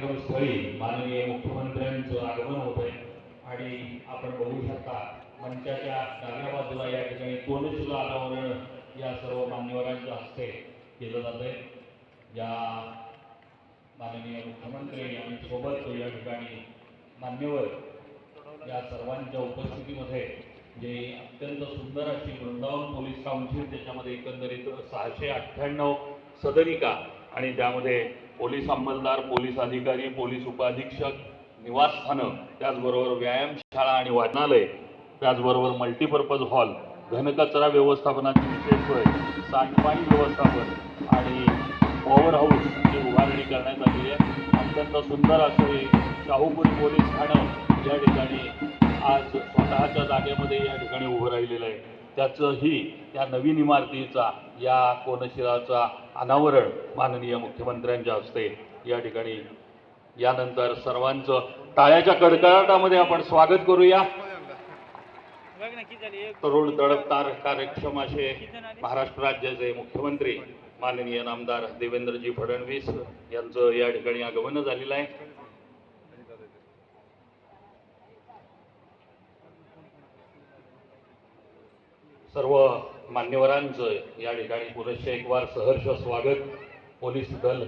कार्यक्रमस्थळी माननीय मुख्यमंत्र्यांचं आगमन होत आहे आणि आपण बघू शकता मंचाच्या डाव्या बाजूला या ठिकाणी कोनशिला अनावरण या सर्व मान्यवरांच्या हस्ते केलं जात आहे। या माननीय मुख्यमंत्री आणि सोबत या ठिकाणी मान्यवर या सर्वांच्या उपस्थितीमध्ये जे अत्यंत सुंदर अशी वृंदावन पोलीस काउन्सिल, त्याच्यामध्ये एकंदरीत 698 सदनिका आणि त्यामध्ये पोलीस अंमलदार, पोलीस अधिकारी, पोलीस उपअधीक्षक, निवासस्थानं, त्याचबरोबर व्यायामशाळा आणि वाचनालय, त्याचबरोबर मल्टीपर्पज हॉल, घनकचरा व्यवस्थापनाची विशेष सोय, सांडपाणी व्यवस्थापन आणि पॉवर हाऊसची उभारणी करण्यात आली आहे। अत्यंत सुंदर असं हे शाहूपुरी पोलीस ठाणं या ठिकाणी आज स्वतःच्या जागेमध्ये या ठिकाणी उभं राहिलेलं आहे। त्याचंही त्या नवीन इमारतीचा, या कोनशिलाचा अनावरण माननीय मुख्यमंत्र्यांच्या हस्ते या ठिकाणी। यानंतर सर्वांचं टाळ्याच्या कडकडाटामध्ये आपण स्वागत करूया। तरुण तडफदार कार्यक्षम असे महाराष्ट्र राज्याचे मुख्यमंत्री माननीय नामदार देवेंद्रजी फडणवीस यांचं या ठिकाणी आगमन झालेलं आहे। सर्व मान्यवरांचं या ठिकाणी पुनश्च एक वार सहर्ष स्वागत पोलीस दल,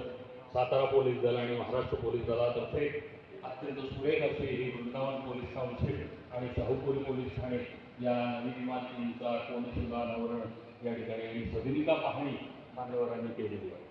सातारा पोलीस दल आणि महाराष्ट्र पोलीस दलातर्फे अत्यंत सुरेख अशी ही वृंदावन पोलीस काउन्सिल आणि शाहूपुरी पोलीस ठाणे या नवीन इमारतींचा कोनशिला अनावरण या ठिकाणी सदनिका पाहणी मान्यवरांनी केलेली आहे।